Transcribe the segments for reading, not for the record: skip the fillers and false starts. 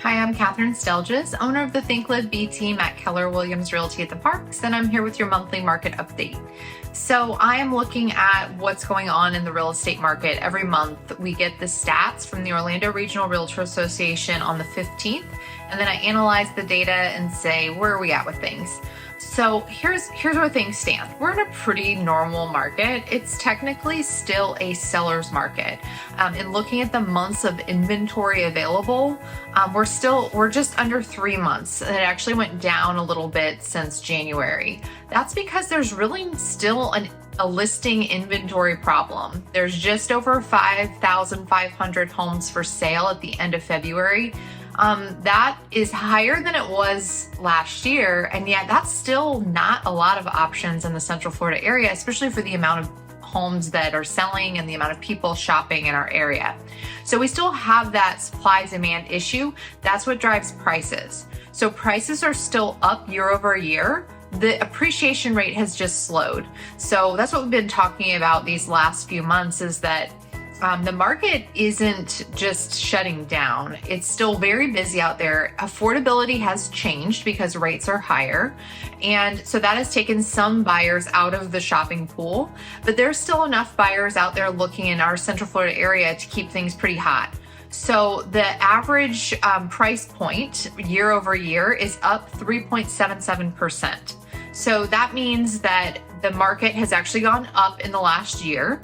Hi, I'm Kathryn Stelljes, owner of the Think Live B team at Keller Williams Realty at the Parks, and I'm here with your monthly market update. So I am looking at what's going on in the real estate market. Every month we get the stats from the Orlando Regional Realtor Association on the 15th, and then I analyze the data and say, where are we at with things? So here's where things stand. We're in a pretty normal market. It's technically still a seller's market. In looking at the months of inventory available, we're just under 3 months. It actually went down a little bit since January. That's because there's really still a listing inventory problem. There's just over 5,500 homes for sale at the end of February. That is higher than it was last year, and yet that's still not a lot of options in the Central Florida area, especially for the amount of homes that are selling and the amount of people shopping in our area. So we still have that supply-demand issue. That's what drives prices. So prices are still up year over year. The appreciation rate has just slowed. So that's what we've been talking about these last few months, is that the market isn't just shutting down. It's still very busy out there. Affordability has changed because rates are higher. And so that has taken some buyers out of the shopping pool, but there's still enough buyers out there looking in our Central Florida area to keep things pretty hot. So the average price point year over year is up 3.77%. So that means that the market has actually gone up in the last year,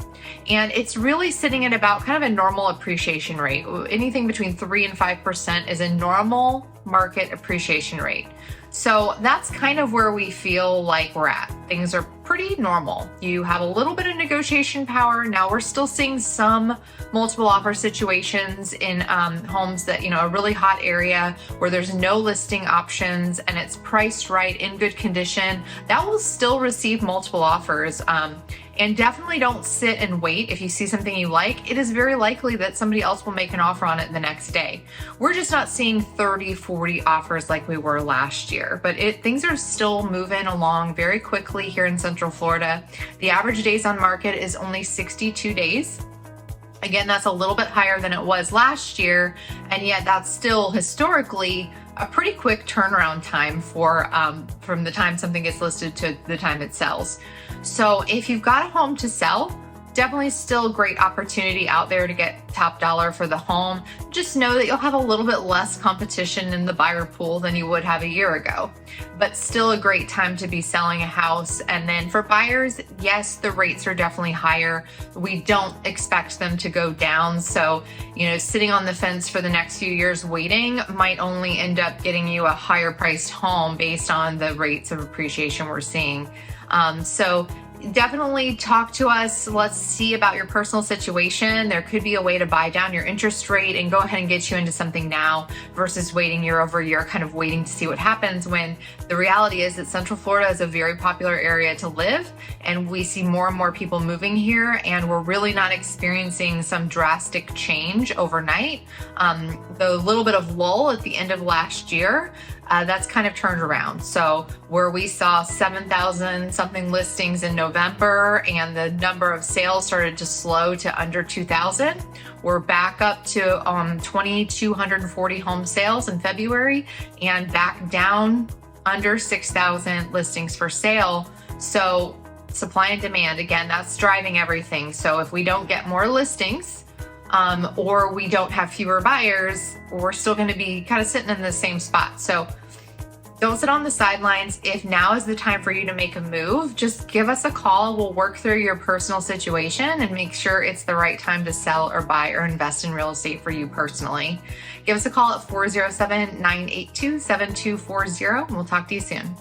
and it's really sitting at about kind of a normal appreciation rate. Anything between 3 and 5% is a normal market appreciation rate. So that's kind of where we feel like we're at. Things are pretty normal. You have a little bit of negotiation power. Now we're still seeing some multiple offer situations in homes that, a really hot area where there's no listing options and it's priced right, in good condition. That will still receive multiple offers. And definitely don't sit and wait. If you see something you like, it is very likely that somebody else will make an offer on it the next day. We're just not seeing 30, 40 offers like we were last year, but things are still moving along very quickly here in Central Florida. The average days on market is only 62 days. Again, that's a little bit higher than it was last year, and yet that's still historically a pretty quick turnaround time for from the time something gets listed to the time it sells. So if you've got a home to sell, definitely still a great opportunity out there to get top dollar for the home. Just know that you'll have a little bit less competition in the buyer pool than you would have a year ago, but still a great time to be selling a house. And then for buyers, yes, the rates are definitely higher. We don't expect them to go down. So, sitting on the fence for the next few years waiting might only end up getting you a higher priced home based on the rates of appreciation we're seeing. So definitely talk to us. Let's see about your personal situation. There could be a way to buy down your interest rate and go ahead and get you into something now versus waiting year over year, kind of waiting to see what happens, when the reality is that Central Florida is a very popular area to live, and we see more and more people moving here, and we're really not experiencing some drastic change overnight. The little bit of lull at the end of last year, that's kind of turned around. So where we saw 7,000 something listings in November and the number of sales started to slow to under 2,000, we're back up to 2,240 home sales in February and back down under 6,000 listings for sale. So supply and demand, again, that's driving everything. So if we don't get more listings, or we don't have fewer buyers, we're still going to be kind of sitting in the same spot. So don't sit on the sidelines. If now is the time for you to make a move, just give us a call. We'll work through your personal situation and make sure it's the right time to sell or buy or invest in real estate for you personally. Give us a call at 407-982-7240, and we'll talk to you soon.